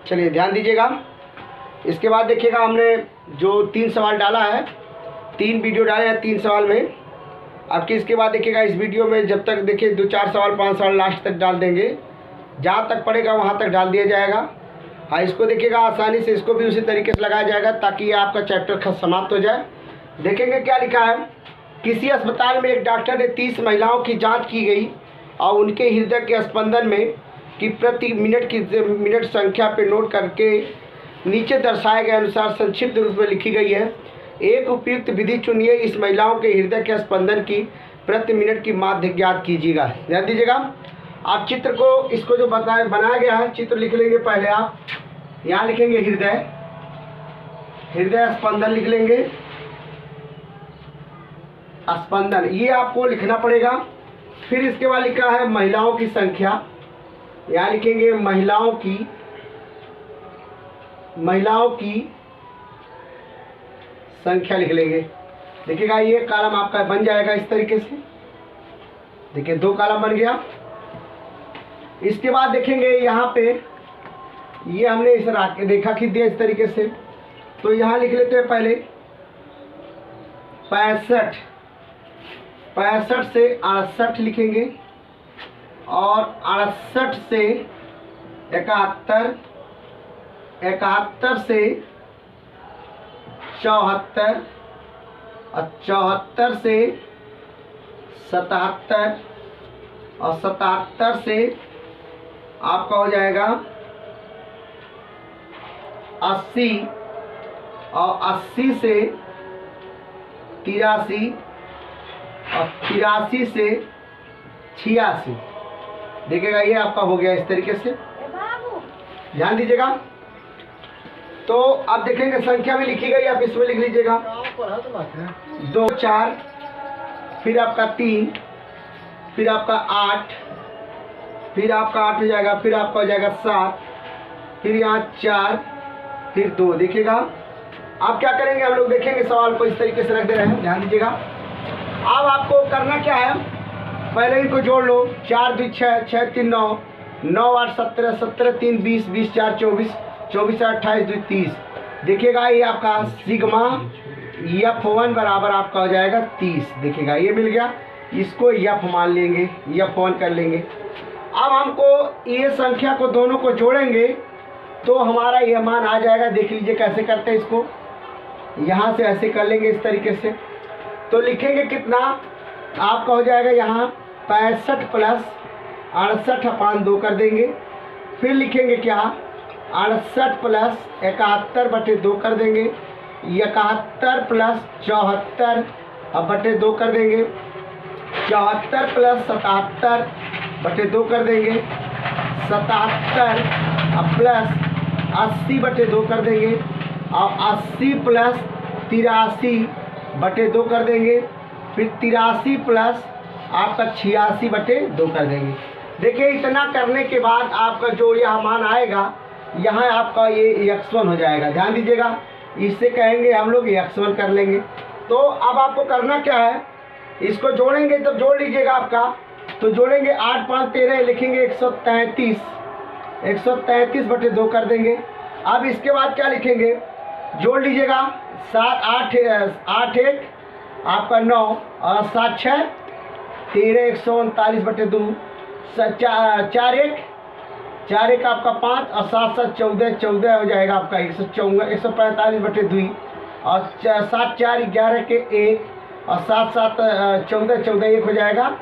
चलिए ध्यान दीजिएगा। इसके बाद देखिएगा, हमने जो 3 सवाल डाला है, 3 वीडियो डाले हैं 3 सवाल में। आपके इसके बाद देखिएगा, इस वीडियो में जब तक देखिए 2-4 सवाल 5 सवाल लास्ट तक डाल देंगे, जहाँ तक पड़ेगा वहाँ तक डाल दिया जाएगा। हाँ, इसको देखिएगा आसानी से, इसको भी उसी तरीके से लगाया जाएगा ताकि ये आपका चैप्टर समाप्त हो जाए। देखेंगे क्या लिखा है। किसी अस्पताल में एक डॉक्टर ने 30 महिलाओं की जांच की गई और उनके हृदय के स्पंदन में की प्रति मिनट संख्या पर नोट करके नीचे दर्शाए गए अनुसार संक्षिप्त रूप में लिखी गई है। एक उपयुक्त विधि चुनिए, इस महिलाओं के हृदय के स्पंदन की प्रति मिनट की माध्य ज्ञात कीजिएगा। ध्यान दीजिएगा, आप चित्र को, इसको जो बनाया गया है चित्र लिख लेंगे। पहले आप यहाँ लिखेंगे हृदय स्पंदन लिख लेंगे, स्पंदन, ये आपको लिखना पड़ेगा। फिर इसके बाद लिखा है महिलाओं की संख्या, यहाँ लिखेंगे महिलाओं की संख्या लिख लेंगे। देखिएगा ये कॉलम आपका बन जाएगा इस तरीके से। देखिए 2 कॉलम बन गया। इसके बाद देखेंगे यहाँ पे ये हमने इस रेखा खींच दिया इस तरीके से, तो यहाँ लिख लेते हैं पहले 65 से 68 लिखेंगे और 68 से 71 से 74 और 74 से 77 और 77 से आपका हो जाएगा 80 और 80 से 83 और 83 से 86। देखिएगा ये आपका हो गया इस तरीके से, ध्यान दीजिएगा। तो अब देखेंगे संख्या में लिखी गई, आप इसमें लिख लीजिएगा 2 4, फिर आपका 3, फिर आपका 8, फिर आपका 8 हो जाएगा, फिर आपका हो जाएगा 7, फिर यहाँ 4, फिर 2। देखिएगा आप क्या करेंगे, हम लोग देखेंगे सवाल को इस तरीके से रख दे रहे हैं, ध्यान दीजिएगा। अब आपको करना क्या है, पहले इनको जोड़ लो। 4 2 6, 6 3 9, 9 8 17, 17 3 20, 20 4 24, 24 28 2 30। देखिएगा ये आपका सिग्मा F1 बराबर आपका हो जाएगा 30। देखिएगा ये मिल गया, इसको F मान लेंगे, F1 कर लेंगे। अब हमको ये संख्या को दोनों को जोड़ेंगे तो हमारा ये मान आ जाएगा। देख लीजिए कैसे करते हैं इसको, यहाँ से ऐसे कर लेंगे इस तरीके से, तो लिखेंगे कितना आपका हो जाएगा, यहाँ 65 प्लस 68/2 कर देंगे। फिर लिखेंगे क्या, 68 प्लस 71/2 कर देंगे, 71 प्लस 74/2 कर देंगे, 74 प्लस 77/2 कर देंगे, 77 प्लस 80/2 कर देंगे और 80 प्लस 83/2 कर देंगे, फिर 83 प्लस आपका 86/2 कर देंगे। देखिए इतना करने के बाद आपका जो यह मान आएगा, यहाँ आपका ये x1 हो जाएगा। ध्यान दीजिएगा, इससे कहेंगे हम लोग x1 कर लेंगे। तो अब आपको करना क्या है, इसको जोड़ेंगे तो जोड़ लीजिएगा आपका, तो जोड़ेंगे 8 5 13, लिखेंगे 133/2 कर देंगे। अब इसके बाद क्या लिखेंगे, जोड़ लीजिएगा 7 8 1 आपका 9 और 7 6 13, 139/2, 4 1 आपका 5 और 7 7 14, 14 हो जाएगा आपका 145/2 और 7 4 11 के 1 और 7 7 14, 14 1 हो जाएगा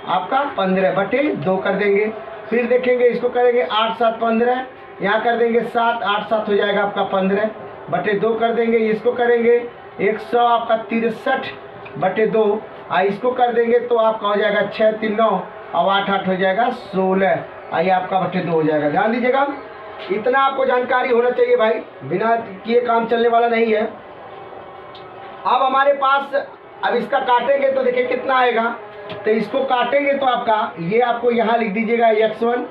आपका 15/2 कर देंगे। फिर देखेंगे इसको करेंगे 8 7 15, यहाँ कर देंगे 7 8 7 हो जाएगा आपका 15/2 कर देंगे। इसको करेंगे 100 आपका 63/2 और इसको कर देंगे तो आपका हो जाएगा 6 3 9 और 8 8 हो जाएगा 16, आइए आपका 2 हो जाएगा। ध्यान दीजिएगा, इतना आपको जानकारी होना चाहिए भाई, बिना किए काम चलने वाला नहीं है। अब हमारे पास, अब इसका काटेंगे तो देखिए कितना आएगा, तो इसको काटेंगे तो आपका ये आपको यहाँ लिख दीजिएगा x1।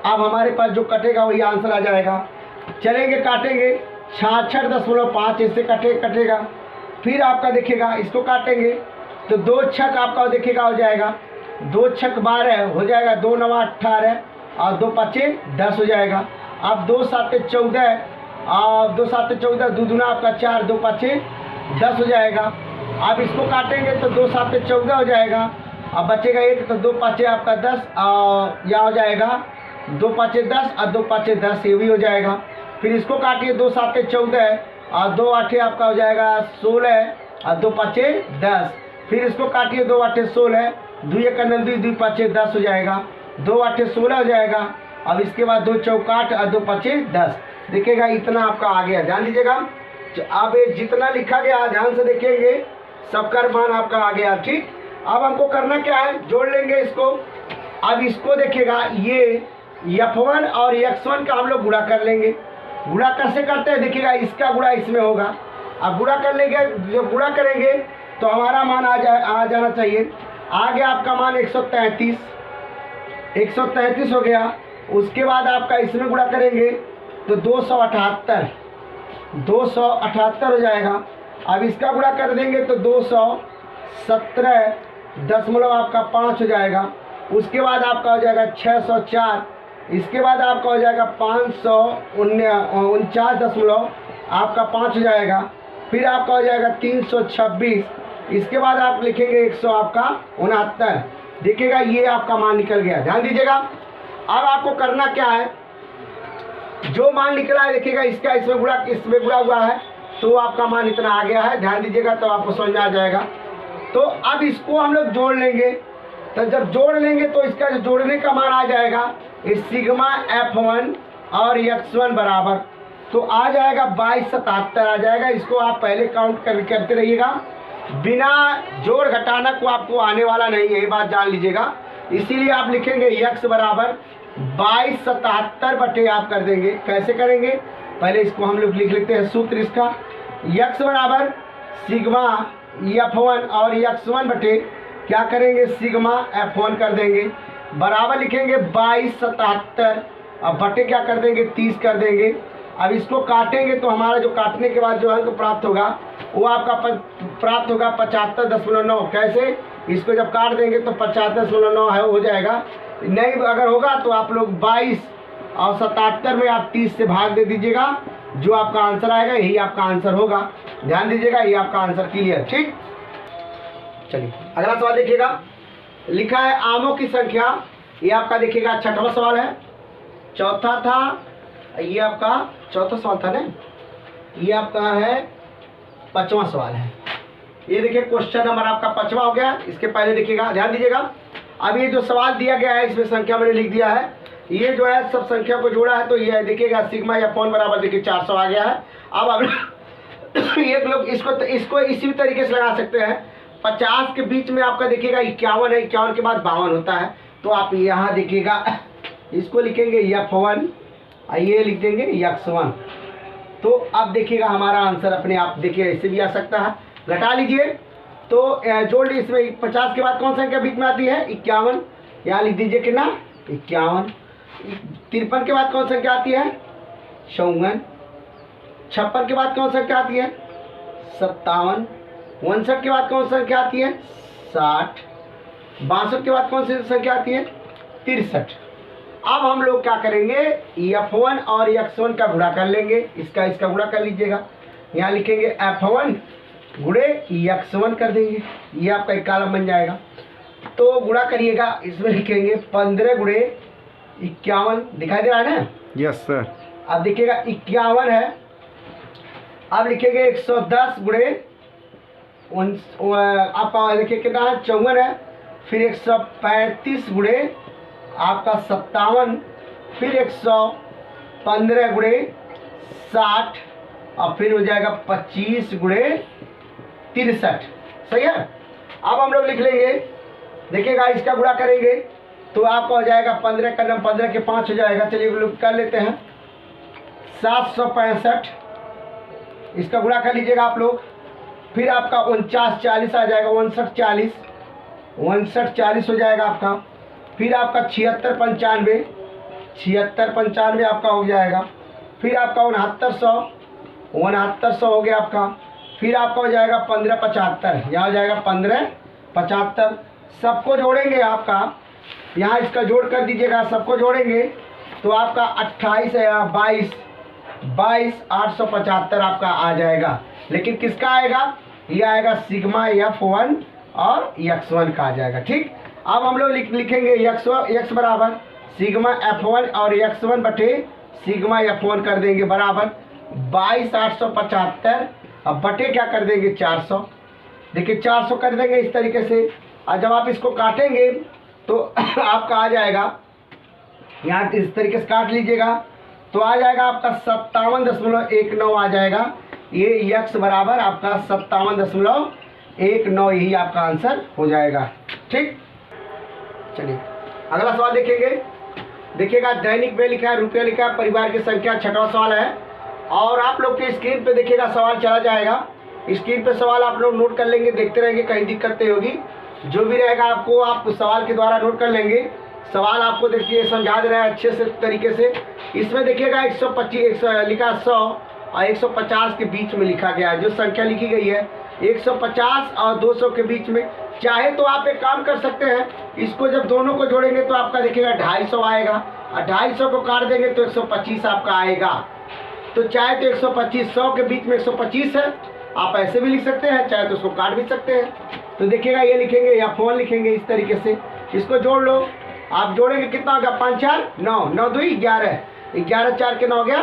अब हमारे पास जो कटेगा वही आंसर आ जाएगा। चलेंगे काटेंगे 66.5 इससे कटेगा। फिर आपका देखिएगा इसको काटेंगे तो 2 छक आपका देखिएगा हो जाएगा, 2 छक 12 हो जाएगा, 2 9 18 और 2 5 10 हो जाएगा। अब 2 7 14, 2 7 14, 2 दूना आपका 4, 2 5 10 हो जाएगा। अब इसको काटेंगे तो 2 7 14 हो जाएगा। अब बचेगा 1, तो 2 5 आपका 10, यह हो जाएगा 2 5 10 और 2 5 10, ये भी हो जाएगा। फिर इसको काटिए 2 7 14 और 2 8 आपका हो जाएगा 16 और 2 5 10। फिर इसको काटिए 2 8 16, 2 1 9 2 5 10 हो जाएगा, 2 8 16 हो जाएगा। अब इसके बाद 2 चौक 8 और 2 5 10, देखिएगा इतना आपका आ गया। ध्यान दीजिएगा, अब ये जितना लिखा गया ध्यान से देखेंगे, सबका मान आपका आ गया। ठीक, अब हमको करना क्या है, जोड़ लेंगे इसको। अब इसको देखिएगा, ये F1 और X1 का हम लोग गुणा कर लेंगे। गुणा कैसे करते हैं, देखिएगा इसका गुणा इसमें होगा। अब गुणा कर लेंगे, जब गुणा करेंगे तो हमारा मान आ जाना चाहिए। आ गया आपका मान 133 हो गया। उसके बाद आपका इसमें गुणा करेंगे तो 278 हो जाएगा। अब इसका गुणा कर देंगे तो 217.5 हो जाएगा। उसके बाद आपका हो जाएगा 604। इसके बाद आपका हो जाएगा 549.5 हो जाएगा। फिर आपका हो जाएगा 326। इसके बाद आप लिखेंगे 100 आपका 69। देखिएगा ये आपका मान निकल गया। ध्यान दीजिएगा, अब आपको करना क्या है, जो मान निकला है देखिएगा इसका इसमें गुणा हुआ है तो आपका मान इतना आ गया है। ध्यान दीजिएगा तो आपको समझ में आ जाएगा। तो अब इसको हम लोग जोड़ लेंगे, तो जब जोड़ लेंगे तो इसका जो जोड़ने का मान आ जाएगा इस सिग्मा F1 और X1 बराबर, तो आ जाएगा 2277 आ जाएगा। इसको आप पहले काउंट करते रहिएगा, बिना जोड़ घटाना को आपको आने वाला नहीं है, ये बात जान लीजिएगा। इसीलिए आप लिखेंगे x बराबर 2277 बटे आप कर देंगे। कैसे करेंगे, पहले इसको हम लोग लिख लेते हैं सूत्र इसका। x बराबर सिग्मा F1 और X1 बटे क्या करेंगे, सिग्मा F1 कर देंगे, बराबर लिखेंगे 2277, अब बटे क्या कर देंगे 30 कर देंगे। अब इसको काटेंगे तो हमारा जो काटने के बाद जो अंक प्राप्त होगा वो आपका प्राप्त होगा 75.9। कैसे, इसको जब काट देंगे तो 75.9 है हो जाएगा। नहीं अगर होगा तो आप लोग 22 और 77 में आप 30 से भाग दे दीजिएगा, जो आपका आंसर आएगा यही आपका आंसर होगा। ध्यान दीजिएगा, ये आपका आंसर क्लियर। ठीक, चलिए अगला सवाल देखिएगा। लिखा है आमों की संख्या, ये आपका देखिएगा छठवां सवाल है। चौथा था, ये आपका चौथा सवाल था ना, ये आपका है पांचवा सवाल है। ये देखिए क्वेश्चन नंबर आपका पांचवा हो गया। इसके पहले देखिएगा, ध्यान दीजिएगा, अब ये जो सवाल दिया गया है इसमें संख्या मैंने लिख दिया है। ये जो है सब संख्या को जोड़ा है तो ये देखिएगा सिग्मा F1 बराबर देखिए 400 आ गया है। अब एक लोग इसको इसी तरीके से लगा सकते हैं। 50 के बीच में आपका देखिएगा 51 है, 51 के बाद 52 होता है, तो आप यहाँ देखिएगा इसको लिखेंगे F1, ये लिख देंगे X1। तो अब देखिएगा हमारा आंसर अपने आप देखिए ऐसे भी आ सकता है। घटा लीजिए तो जोड़ लीजिए, इसमें 50 के बाद कौन सा संख्या बीच में आती है 51, यहाँ लिख दीजिए कितना 51। 53 के बाद कौन सा संख्या आती है 54। 56 के बाद कौन सा संख्या आती है 57। 59 के बाद कौन सी संख्या आती है 60। 62 के बाद कौन सी संख्या आती है 63। अब हम लोग क्या करेंगे, F1 और X1 का गुणा कर लेंगे। इसका गुणा कर लीजिएगा, यहाँ लिखेंगे F1 गुणे X1 कर देंगे, ये आपका एक कॉलम बन जाएगा। तो गुणा करिएगा, इसमें लिखेंगे 15 गुणे 51, दिखाई दे रहा है ना। Yes sir. अब देखिएगा 51 है, अब लिखेंगे 110 गुणे आपका देखिए कितना है 54 है, फिर 135 गुणे आपका 57, फिर 115 गुणे 60 और फिर हो जाएगा 25 गुणे 63। सही है। अब हम लोग लिख लेंगे, देखिएगा इसका गुणा करेंगे तो आपका हो जाएगा 15 का 15 के 5 हो जाएगा। चलिए लोग कर लेते हैं 765, इसका गुणा कर लीजिएगा आप लोग। फिर आपका 49 40 आ जाएगा, 59 40 हो जाएगा आपका। फिर आपका 76 95 आपका हो जाएगा। फिर आपका 6900 हो गया आपका। फिर आपका हो जाएगा 1575, यहाँ हो जाएगा 1575। सबको जोड़ेंगे आपका, यहाँ इसका जोड़ कर दीजिएगा, सबको जोड़ेंगे तो आपका 28 या 22,875 आपका आ जाएगा। लेकिन किसका आएगा, ये आएगा सिग्मा F1 और x1 का आ जाएगा। ठीक, अब हम लोग लिखेंगे x बराबर सिग्मा F1 और x1 बटे सिग्मा F1 कर देंगे बराबर 22,875 अब बटे क्या कर देंगे 400। देखिए 400 कर देंगे इस तरीके से। और जब आप इसको काटेंगे तो आपका आ जाएगा, यहाँ इस तरीके से काट लीजिएगा तो आ जाएगा आपका 57.19 आ जाएगा। ये x बराबर आपका 57.19 यही आपका आंसर हो जाएगा। ठीक, चलिए अगला सवाल देखेंगे। देखिएगा दैनिक में लिखा है, रुपया लिखा है, परिवार की संख्या, छठवां सवाल है। और आप लोग के स्क्रीन पे देखिएगा सवाल चला जाएगा। स्क्रीन पे सवाल आप लोग नोट कर लेंगे, देखते रहेंगे, कहीं दिक्कत नहीं होगी। जो भी रहेगा आपको आप सवाल के द्वारा नोट कर लेंगे। सवाल आपको देखिए समझा दे रहा है अच्छे से तरीके से। इसमें देखिएगा 125 लिखा 100 और 150 के बीच में लिखा गया है। जो संख्या लिखी गई है 150 और 200 के बीच में। चाहे तो आप एक काम कर सकते हैं, इसको जब दोनों को जोड़ेंगे तो आपका देखिएगा 250 आएगा और 250 को काट देंगे तो 125 आपका आएगा। तो चाहे तो 125 100 के बीच में 125 है, आप ऐसे भी लिख सकते हैं, चाहे तो उसको काट भी सकते हैं। तो देखिएगा ये लिखेंगे या फोन लिखेंगे इस तरीके से। इसको जोड़ लो, आप जोड़ेंगे कितना होगा 5 4 9 9 2 11 11 4 के 9 हो गया,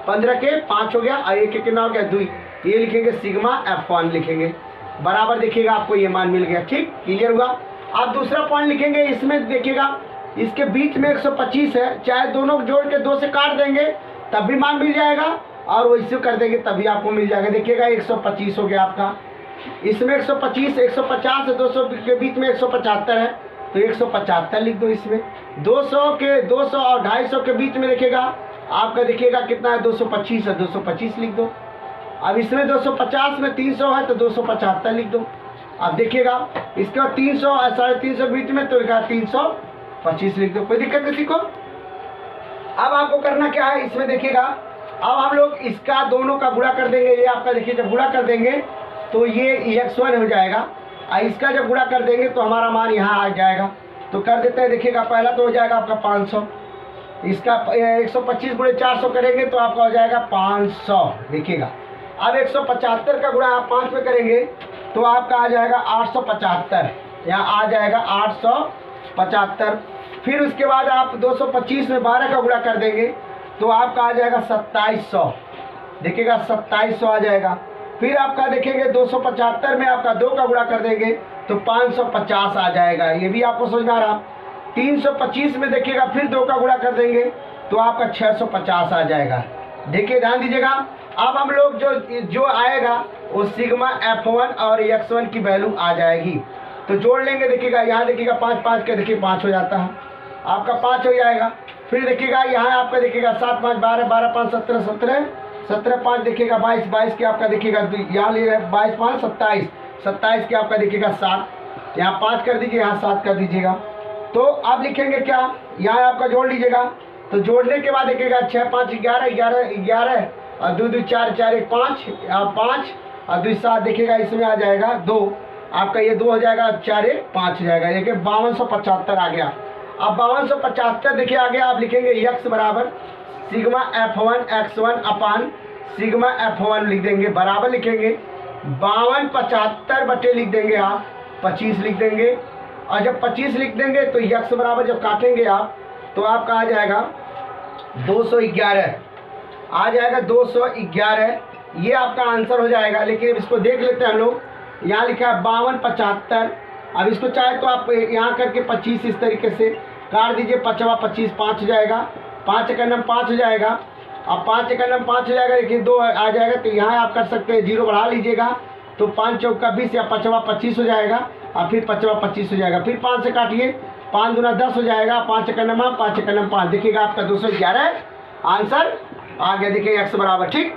15 के 5 हो गया और 1 के कितना हो गया 2। ये लिखेंगे सिग्मा F1 लिखेंगे बराबर। देखिएगा आपको ये मान मिल गया। ठीक, क्लियर हुआ। आप दूसरा पॉइंट लिखेंगे, इसमें देखिएगा इसके बीच में 125 है, चाहे दोनों जोड़ के 2 से काट देंगे तब भी मान मिल जाएगा और वैसे कर देंगे तभी आपको मिल जाएगा। देखिएगा 125 हो गया आपका। इसमें 125 150 से 200 के बीच में 175 है तो 175 लिख दो। इसमें 200 के 200 और 250 के बीच में देखिएगा आपका देखिएगा कितना है 225 है, 225 लिख दो। अब इसमें 250 में 300 है तो 275 लिख दो। अब देखिएगा इसके बाद 300 और 350 के बीच में तो लिखा 325 लिख दो। कोई दिक्कत किसी को? अब आपको करना क्या है, इसमें देखिएगा अब हम लोग इसका दोनों का गुणा कर देंगे। ये आपका देखिए जब गुणा कर देंगे तो ये x1 हो जाएगा और इसका जब गुणा कर देंगे तो हमारा मान यहाँ आ जाएगा। तो कर देते हैं, देखिएगा पहला तो हो जाएगा आपका 500, इसका 125 गुणे 400 करेंगे तो आपका हो जाएगा 500। देखिएगा अब 175 का गुणा आप 5 में करेंगे तो आपका आ जाएगा 875, यहाँ आ जाएगा 875। फिर उसके बाद आप 225 में 12 का गुणा कर देंगे तो आपका आ जाएगा 2700। देखिएगा 2700 आ जाएगा। फिर आपका देखेंगे 275 में आपका 2 का गुणा कर देंगे तो 550 आ जाएगा। ये भी आपको समझ में आ रहा। 325 में देखिएगा फिर 2 का गुणा कर देंगे तो आपका 650 आ जाएगा। देखिए ध्यान दीजिएगा। अब हम लोग जो आएगा वो सिग्मा F1 और x1 की वैल्यू आ जाएगी। तो जोड़ लेंगे, देखिएगा यहाँ देखिएगा 5 5 के देखिए 5 हो जाता है, आपका 5 हो जाएगा। फिर देखिएगा यहाँ आपका देखिएगा 7 5 12 12 5 17 17 17 5 देखिएगा 22 22 के आपका देखिएगा यहाँ ले 22 5 27 27 के आपका देखिएगा 7, यहाँ 5 कर दीजिए, यहाँ 7 कर दीजिएगा। तो अब लिखेंगे क्या, यहाँ आपका जोड़ लीजिएगा। तो जोड़ने के बाद देखिएगा 6 5 11 11 11 और 2 2 4 4 1 5 5 और 2 7 देखिएगा इसमें आ जाएगा 2, आपका ये 2 हो जाएगा, 4 1 5 हो जाएगा। देखिए 5275 आ गया। अब 5275 देखिए आ गया। आप लिखेंगे x बराबर सिग्मा F1 x1 अपान सिग्मा F1 लिख देंगे बराबर लिखेंगे 5275 बटे लिख देंगे आप 25 लिख देंगे। और जब 25 लिख देंगे तो x बराबर जब काटेंगे आप तो आपका आ जाएगा 211 आ जाएगा 211। ये आपका आंसर हो जाएगा। लेकिन इसको देख लेते हैं हम लोग। यहाँ लिखा है 5275। अब इसको चाहे तो आप यहाँ करके 25 इस तरीके से काट दीजिए, 5 25 5 हो जाएगा, 5 का नम 5 हो जाएगा। अब 5 का नम 5 हो जाएगा, लेकिन 2 आ जाएगा तो यहाँ आप कर सकते हैं 0 बढ़ा लीजिएगा तो 5 चौका 20 या 5 25 हो जाएगा और फिर 5 25 हो जाएगा। फिर 5 से काटिए, 5 दूना 10 हो जाएगा, 5 का नम 5 का नम 5। देखिएगा आपका 211 आंसर आ गया। देखिए x बराबर ठीक।